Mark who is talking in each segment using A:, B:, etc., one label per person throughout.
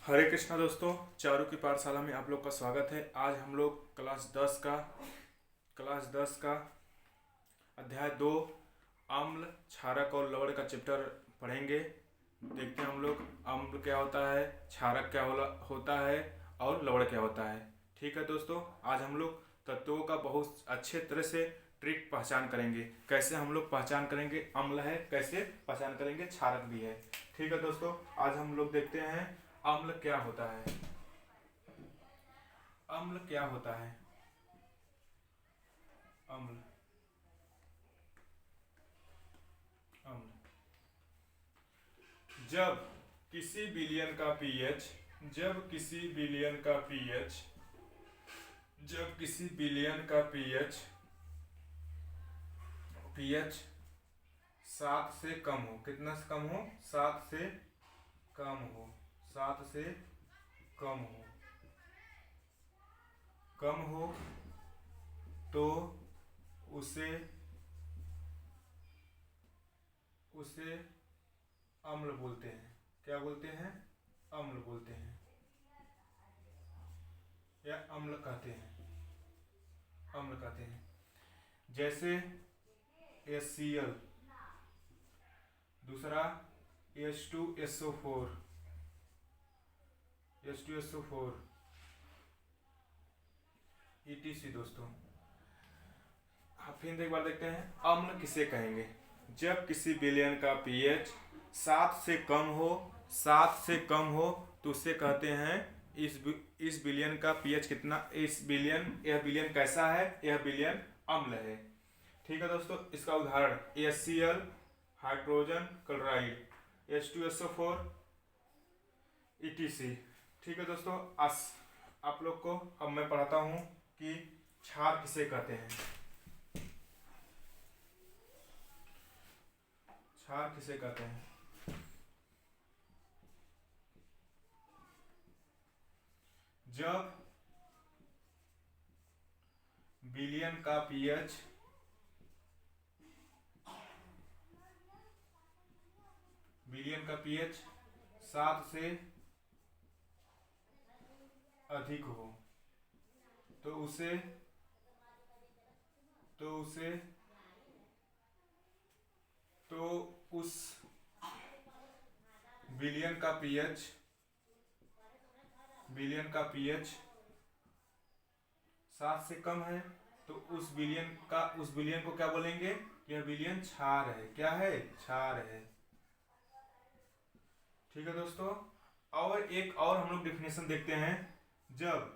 A: हरे कृष्णा दोस्तों, चारू की पाठशाला में आप लोग का स्वागत है। आज हम लोग क्लास 10 का अध्याय 2 अम्ल, क्षारक और लवण का चैप्टर पढ़ेंगे। देखते हैं हम लोग अम्ल क्या होता है, क्षारक क्या होता है और लवण क्या होता है। ठीक है दोस्तों, आज हम लोग तत्वों का बहुत अच्छे तरह से ट्रिक पहचान करेंगे। कैसे हम लोग पहचान करेंगे अम्ल है, कैसे पहचान करेंगे क्षारक भी है। ठीक है दोस्तों, आज हम लोग देखते हैं अम्ल क्या होता है। अम्ल क्या होता है? अम्ल अम्ल जब किसी विलयन का पीएच जब किसी विलयन का पीएच जब किसी विलयन का पीएच पीएच 7 से कम हो। कितना से कम हो? 7 से कम हो। 7 से कम हो कम हो तो उसे उसे अम्ल बोलते हैं। क्या बोलते हैं? अम्ल बोलते हैं या अम्ल कहते हैं। अम्ल कहते हैं। जैसे HCl, दूसरा H2SO4 ETC। दोस्तों फिर एक बार देखते हैं अम्ल किसे कहेंगे। जब किसी विलयन का पीएच 7 से कम हो 7 से कम हो तो उसे कहते हैं इस विलयन का पीएच कितना, यह विलयन कैसा है, यह विलयन अम्ल है। ठीक है दोस्तों, इसका उदाहरण HCl, hydrogen chloride, H2SO4 ETC। ठीक है दोस्तों, आप लोग को अब मैं पढ़ाता हूँ कि क्षार किसे कहते हैं। क्षार किसे कहते हैं? जब विलयन का पीएच 7 से अधिक हो तो उसे तो उसे तो उस विलयन का पीएच 7 से कम है तो उस विलयन को क्या बोलेंगे? यह विलयन क्षार है। क्या है? क्षार है। ठीक है दोस्तों, और एक और हम लोग डिफिनेशन देखते हैं। जब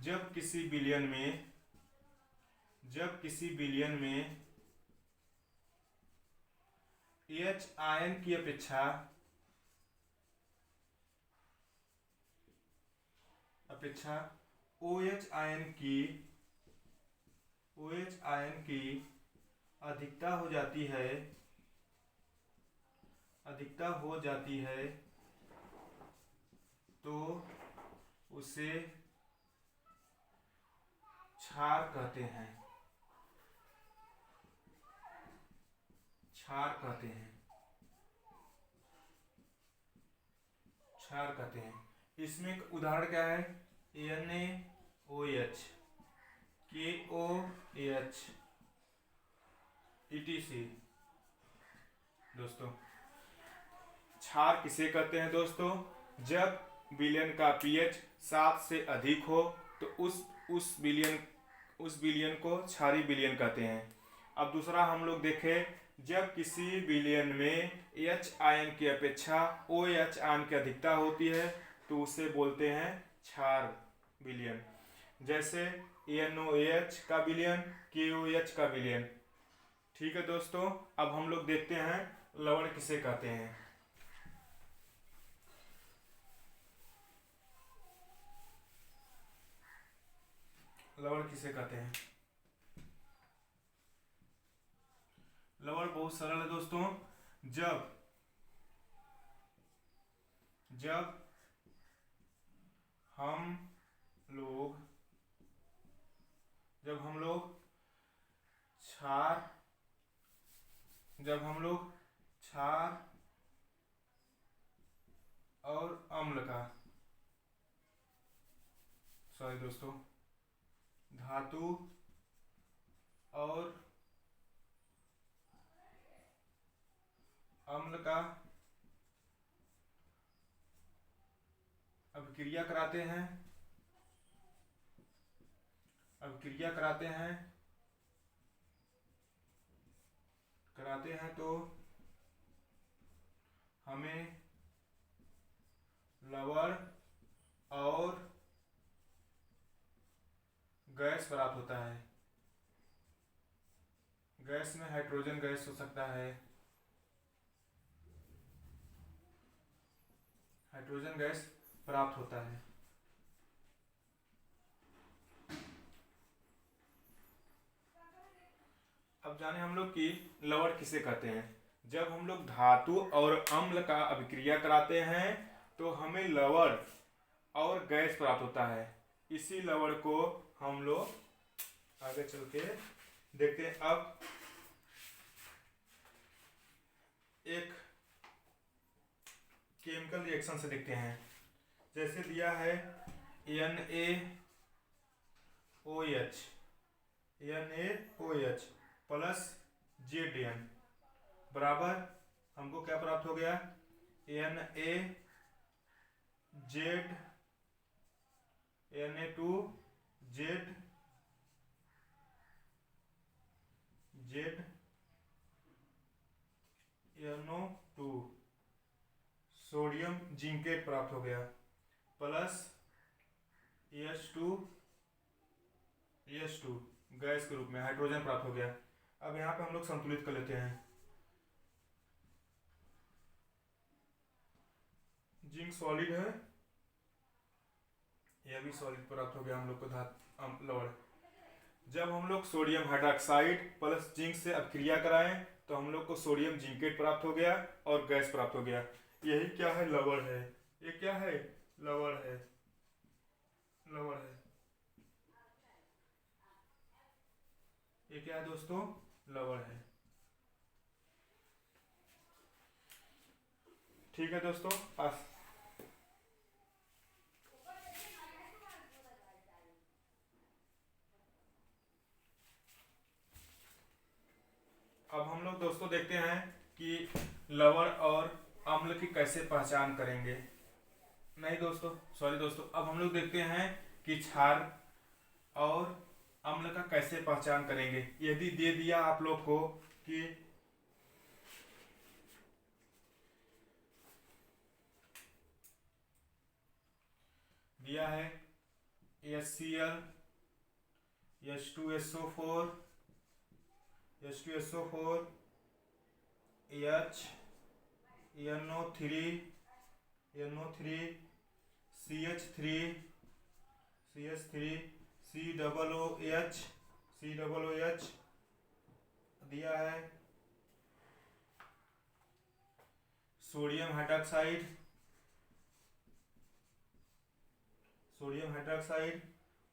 A: जब किसी विलयन में H आयन की अपेक्षा OH आयन की अधिकता हो जाती है तो उसे क्षार कहते हैं। क्षार कहते हैं। इसमें एक उदाहरण क्या है? NaOH, KOH, ETC। दोस्तों क्षार किसे कहते हैं? दोस्तों जब विलयन का पीएच 7 से अधिक हो तो उस विलयन को क्षारीय विलयन कहते हैं। अब दूसरा हम लोग देखें, जब किसी विलयन में H आयन की अपेक्षा OH आयन की अधिकता होती है तो उसे बोलते हैं क्षार विलयन। जैसे NaOH का विलयन, KOH का विलयन। ठीक है दोस्तों, अब हम लोग देखते हैं लवण किसे कहते हैं। लवण किसे कहते हैं? लवण बहुत सरल है दोस्तों। जब जब हम लोग क्षार और सॉरी दोस्तों, धातु और अम्ल का अभिक्रिया कराते हैं, तो हमें लवण और गैस प्राप्त होता है। गैस में हाइड्रोजन गैस हो सकता है, हाइड्रोजन गैस प्राप्त होता है। अब जाने हम लोग कि लवण किसे कहते हैं। जब हम लोग धातु और अम्ल का अभिक्रिया कराते हैं तो हमें लवण और गैस प्राप्त होता है। इसी लवण को हम लोग आगे चल के देखते हैं। अब एक केमिकल रिएक्शन से देखते हैं। जैसे दिया है NaOH प्लस Zn बराबर हमको क्या प्राप्त हो गया, Na2ZnO2 सोडियम जिंकेट प्राप्त हो गया, प्लस H2 गैस के रूप में हाइड्रोजन प्राप्त हो गया। अब यहाँ पे हम लोग संतुलित कर लेते हैं। जिंक सॉलिड है, यह भी सॉलिड प्राप्त हो गया हम लोग को लवण। जब हम लोग सोडियम हाइड्रोक्साइड प्लस जिंक से अभिक्रिया कराएं तो हम लोग को सोडियम जिंकेट प्राप्त हो गया और गैस प्राप्त हो गया। यही क्या है, लवण है। ये क्या है, लवण है। ये क्या है दोस्तों, लवण है। ठीक है दोस्तों, अब हम लोग दोस्तों देखते हैं कि लवण और अम्ल की कैसे पहचान करेंगे। नहीं दोस्तों, सॉरी दोस्तों, अब हम लोग देखते हैं कि क्षार और अम्ल का कैसे पहचान करेंगे। यदि दे दिया आप लोग को कि दिया है HCl H2SO4 H NO3 CH3 COOH दिया है सोडियम हाइड्रोक्साइड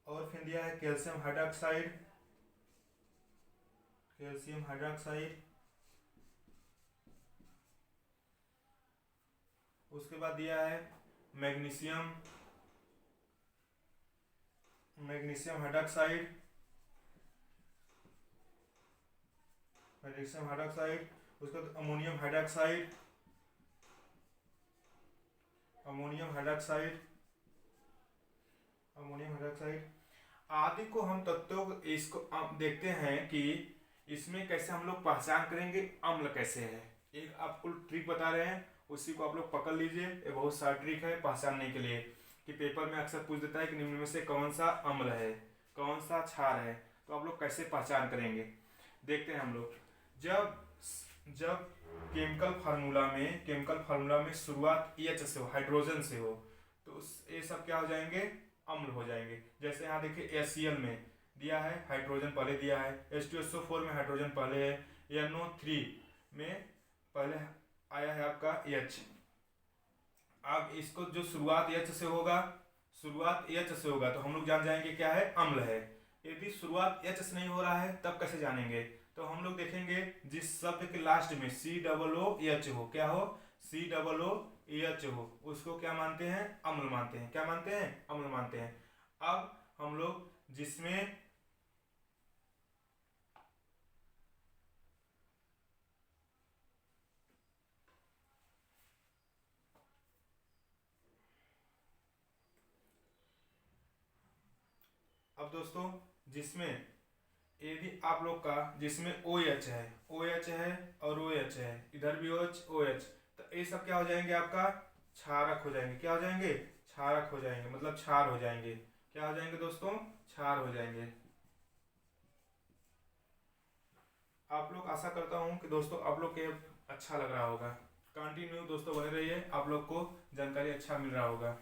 A: और फिर दिया है कैल्शियम हाइड्रोक्साइड। उसके बाद दिया है मैग्नीशियम हाइड्रोक्साइड। उसके बाद अमोनियम हाइड्रोक्साइड आदि को हम तत्वों इसको आप देखते हैं कि इसमें कैसे हम लोग पहचान करेंगे अम्ल कैसे है। एक आपको ट्रिक बता रहे हैं, उसी को आप लोग पकड़ लीजिए। ये बहुत सारा ट्रिक है पहचानने के लिए कि पेपर में अक्सर पूछ देता है कि निम्न में से कौन सा अम्ल है, कौन सा क्षार है, तो आप लोग कैसे पहचान करेंगे। देखते हैं हम लोग। जब केमिकल फार्मूला में शुरुआत H से हो, हाइड्रोजन से हो, तो ये सब क्या हो जाएंगे, अम्ल हो जाएंगे। जैसे यहाँ देखिए HCl में दिया है हाइड्रोजन पहले दिया है, H2SO4 में हाइड्रोजन पहले है, NO3 में पहले आया है आपका H। अब इसको जो शुरुआत H से होगा तो हम लोग जान जाएंगे क्या है, अम्ल है। यदि शुरुआत H से नहीं हो रहा है तब कैसे जानेंगे, तो हम लोग देखेंगे जिस शब्द के लास्ट में COOH हो, क्या हो, COOH हो, उसको क्या मानते हैं, अम्ल मानते हैं। क्या मानते हैं, अम्ल मानते हैं। अब हम लोग जिसमें अब दोस्तों जिसमें यदि आप लोग का जिसमें ओ एच है, ओ एच है और ओ एच है, इधर भी ओ एच, तो ये सब क्या हो जाएंगे आपका क्षारक हो जाएंगे। क्या हो जाएंगे? क्षारक हो जाएंगे, मतलब क्षार हो जाएंगे। क्या हो जाएंगे दोस्तों? क्षार हो जाएंगे। आप लोग आशा करता हूँ कि दोस्तों आप लोग के अच्छा लग रहा होगा। कंटिन्यू दोस्तों बने रहिए, आप लोग को जानकारी अच्छा मिल रहा होगा।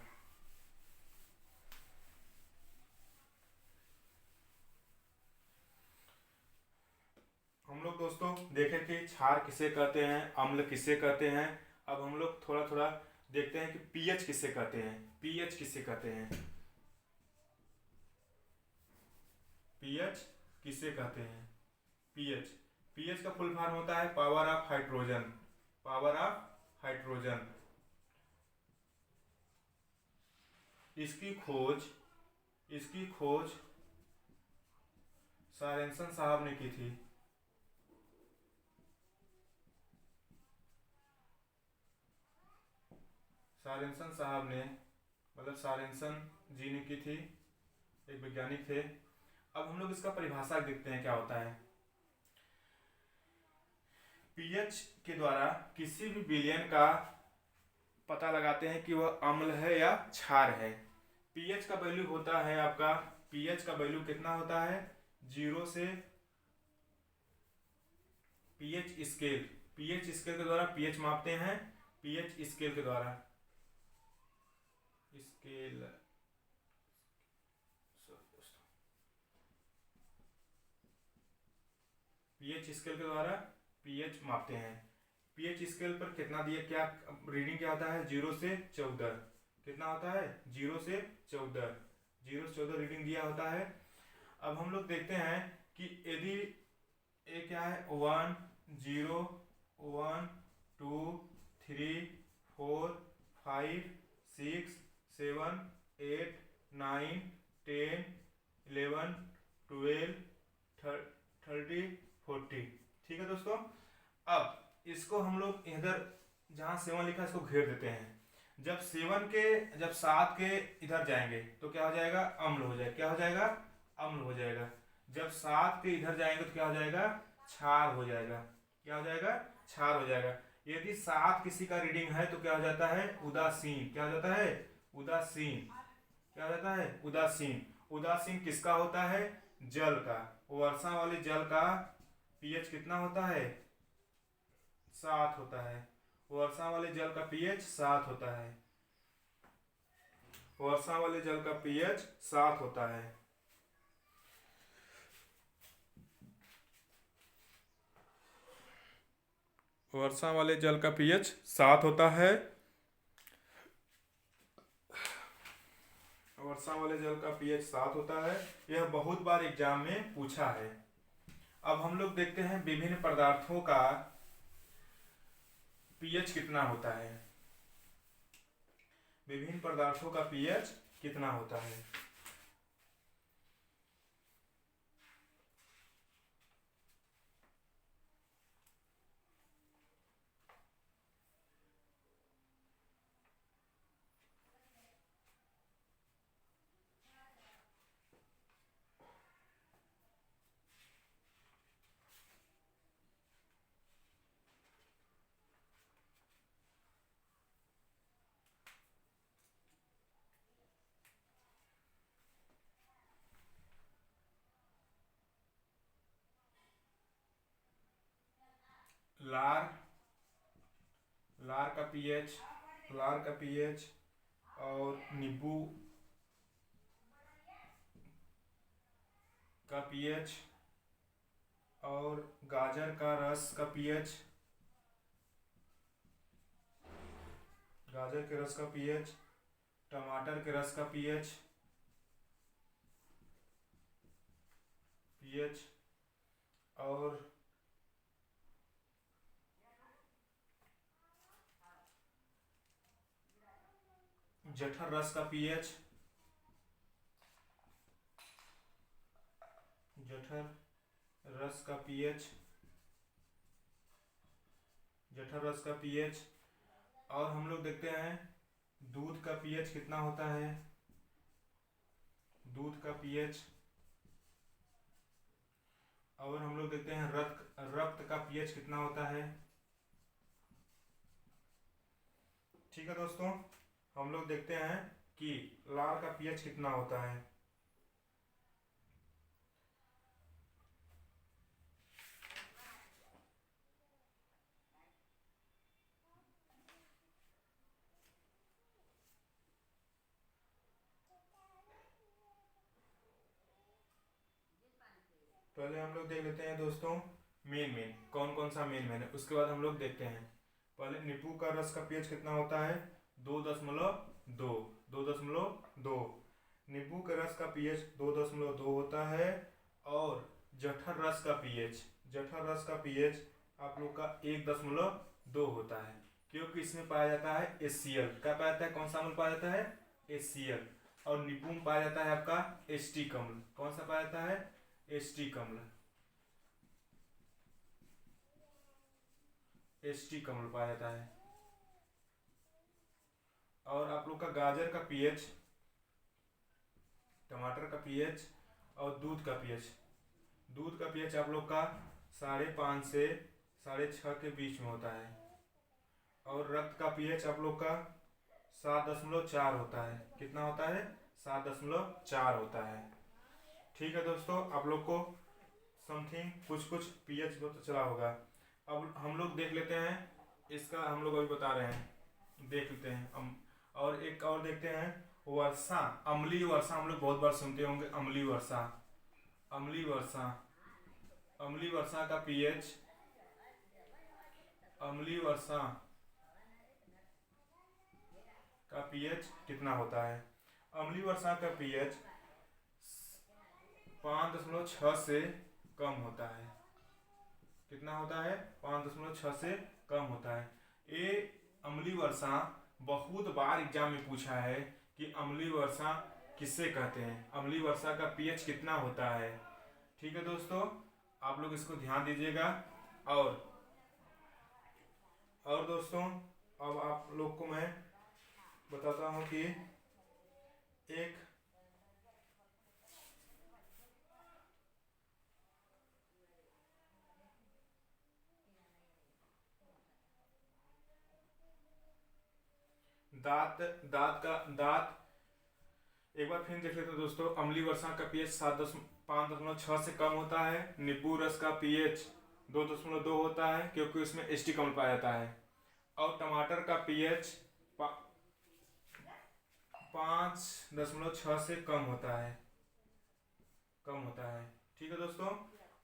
A: हम लोग दोस्तों देखें कि क्षार किसे कहते हैं, अम्ल किसे कहते हैं। अब हम लोग थोड़ा थोड़ा देखते हैं कि पीएच किसे कहते हैं। पीएच किसे कहते हैं? पीएच किसे कहते हैं? पीएच पीएच का फुल फॉर्म होता है power of hydrogen. Power of hydrogen. इसकी खोज सॉरेंसन साहब ने की थी। सॉरेंसन साहब ने, मतलब सॉरेंसन जी ने की थी, एक वैज्ञानिक थे। अब हम लोग इसका परिभाषा देखते हैं क्या होता है। पीएच के द्वारा किसी भी विलयन का पता लगाते हैं कि वह अम्ल है या क्षार है। पीएच का वैल्यू होता है आपका, पीएच का वैल्यू कितना होता है? 0 से पीएच स्केल, पीएच स्केल के द्वारा पीएच मापते हैं। पीएच स्केल के द्वारा, स्केल पीएच स्केल के द्वारा पीएच मापते हैं। पीएच स्केल पर कितना दिया, क्या रीडिंग क्या होता है? 0 से 14। कितना होता है? 0 से 14, 0 से 14 रीडिंग दिया होता है। अब हम लोग देखते हैं कि यदि ये क्या है, 1 0 1 2 3 4 5 6 7 8 9 10 11 12 30 40। ठीक है दोस्तों। अब इसको हम लोग इधर जहाँ 7 लिखा है इसको घेर देते हैं। जब 7 के इधर जाएंगे तो क्या हो जाएगा? अम्ल हो जाएगा। क्या हो जाएगा? अम्ल हो जाएगा। जब 7 के इधर जाएंगे तो क्या हो जाएगा? क्षार हो जाएगा। क्या हो जाएगा? क्षार हो जाएगा। यदि 7 किसी का रीडिंग है तो क्या हो जाता है? उदासीन। क्या हो जाता है? उदासीन। क्या हो जाता है? उदासीन। उदासीन किसका होता है? जल का। वर्षा वाले जल का पीएच कितना होता है? 7 होता है। वर्षा वाले जल का पीएच 7 होता है। वर्षा वाले जल का पीएच 7 होता है। वर्षा वाले जल का पीएच 7 होता है। वर्षा वाले जल का पीएच 7 होता है। यह बहुत बार एग्जाम में पूछा है। अब हम लोग देखते हैं विभिन्न पदार्थों का पीएच कितना होता है। विभिन्न पदार्थों का पीएच कितना होता है? लार लार का पीएच, लार का पीएच और नींबू का पीएच और गाजर का रस का पीएच, गाजर के रस का पीएच, टमाटर के रस का पीएच पीएच और जठर रस का पीएच जठर रस का पीएच, जठर रस का पीएच। और हम लोग देखते हैं दूध का पीएच कितना होता है, दूध का पीएच। और हम लोग देखते हैं रक्त का पीएच कितना होता है। ठीक है दोस्तों, हम लोग देखते हैं कि लार का पीएच कितना होता है। पहले हम लोग देख लेते हैं दोस्तों मेन कौन कौन सा मेन है, उसके बाद हम लोग देखते हैं। पहले नींबू का रस का पीएच कितना होता है, 2.2, 2.2। नींबू के रस का पीएच 2.2 होता है। और जठर रस का पीएच, जठर रस का पीएच आप लोग का 1.2 होता है, क्योंकि इसमें पाया जाता है HCl। क्या पाया जाता है, कौन सा अम्ल पाया जाता है, HCl। और नींबू में पाया जाता है आपका एस्टिक अम्ल। कौन सा पाया जाता है, एस्टिक अम्ल, एस्टिक अम्ल पाया जाता है। और आप लोग का गाजर का पीएच, टमाटर का पीएच और दूध का पीएच, दूध का पीएच आप लोग का 5.5 से 6.5 के बीच में होता है। और रक्त का पीएच आप लोग का 7.4 होता है। कितना होता है, 7.4 होता है। ठीक है दोस्तों, आप लोग को समथिंग कुछ पीएच तो चला होगा। अब हम लोग देख लेते हैं इसका, हम लोग अभी बता रहे हैं, देख लेते हैं। और एक और देखते हैं वर्षा, अम्लीय वर्षा। हम लोग बहुत बार सुनते होंगे अम्लीय वर्षा, अम्लीय वर्षा। अम्लीय वर्षा का पीएच, अम्लीय वर्षा का पीएच कितना होता है। अम्लीय वर्षा का पीएच 5.6 से कम होता है। कितना होता है, 5.6 से कम होता है। ये अम्लीय वर्षा बहुत बार एग्जाम में पूछा है कि अम्लीय वर्षा किससे कहते हैं, अम्लीय वर्षा का पीएच कितना होता है। ठीक है दोस्तों, आप लोग इसको ध्यान दीजिएगा। और दोस्तों अब आप लोग को मैं बताता हूँ कि एक दांत एक बार फिर देख लेते हैं दोस्तों। अम्लीय वर्षा का पीएच 5.6 से कम होता है। नींबू रस का पीएच 2.2 होता है, क्योंकि उसमें एस्टिक अम्ल पाया जाता है। और टमाटर का पीएच 5.6 से कम होता है, कम होता है। ठीक है दोस्तों।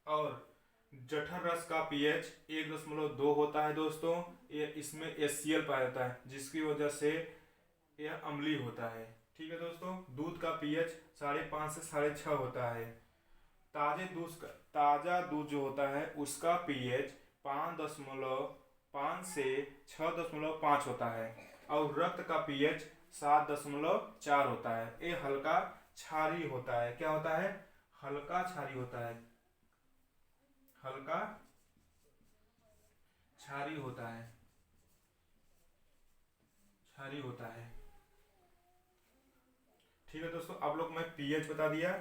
A: और जठर रस का पीएच 1.2 होता है दोस्तों। ये इसमें HCl पाया जाता है, जिसकी वजह से यह अम्लीय होता है। ठीक है दोस्तों। दूध का पीएच 5.5 से 6.5 होता है। ताजा दूध जो होता है उसका पीएच 5.5 से 6.5 होता है। और रक्त का पीएच 7.4 होता है। ये हल्का क्षारीय होता है। क्या होता है, हल्का क्षारीय होता है, हल्का क्षारीय होता है, क्षारीय होता है। ठीक है दोस्तों, आप लोग मैं पीएच बता दिया,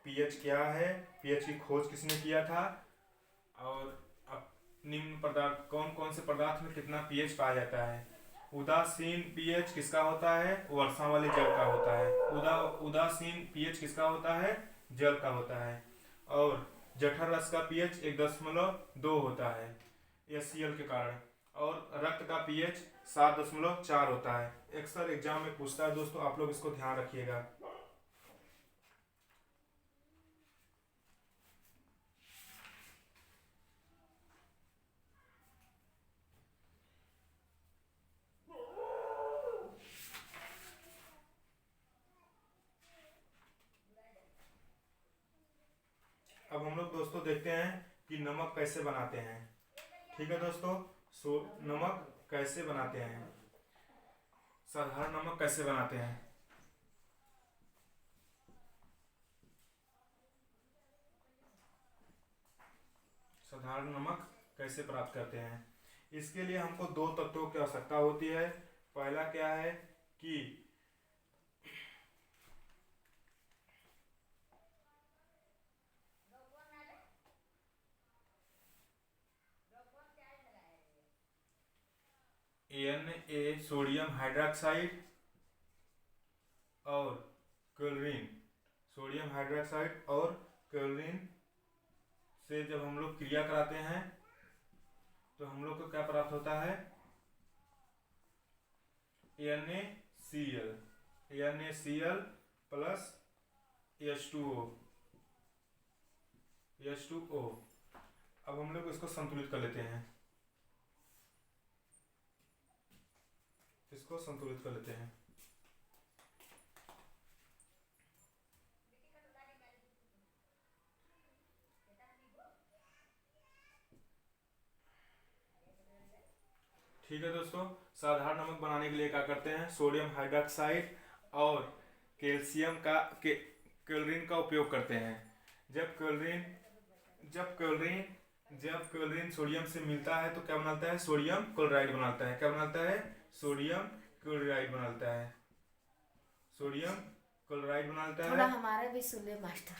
A: पीएच क्या है, पीएच की खोज किसने किया था। और अब निम्न पदार्थ, कौन कौन से पदार्थ में कितना पीएच पाया जाता है। उदासीन पीएच किसका होता है, वर्षा वाले जल का होता है। उदासीन पीएच किसका होता है, जल का होता है। और जठर रस का पीएच 1.2 होता है HCl के कारण। और रक्त का पीएच 7.4 होता है। अक्सर एग्जाम में पूछता है दोस्तों, आप लोग इसको ध्यान रखिएगा। अब हम लोग दोस्तों देखते हैं कि नमक कैसे बनाते हैं। ठीक है दोस्तों, नमक कैसे बनाते हैं, साधारण नमक कैसे बनाते हैं। साधारण नमक कैसे प्राप्त करते हैं। इसके लिए हमको दो तत्वों की आवश्यकता होती है। पहला क्या है कि Na सोडियम हाइड्रोक्साइड और क्लोरीन, सोडियम हाइड्रोक्साइड और क्लोरीन से जब हम लोग क्रिया कराते हैं तो हम लोग को क्या प्राप्त होता है, NaCl प्लस H2O। अब हम लोग इसको संतुलित कर लेते हैं, इसको संतुलित कर लेते हैं। ठीक है दोस्तों, साधारण नमक बनाने के लिए क्या करते हैं, सोडियम हाइड्रोक्साइड और क्लोरीन का उपयोग करते हैं। जब क्लोरीन सोडियम से मिलता है तो क्या बनाता है, सोडियम क्लोराइड बनाता है। क्या बनाता है, सोडियम क्लोराइड बनाता है, सोडियम क्लोराइड बनाता है।
B: थोड़ा हमारा भी सुन ले मास्टर।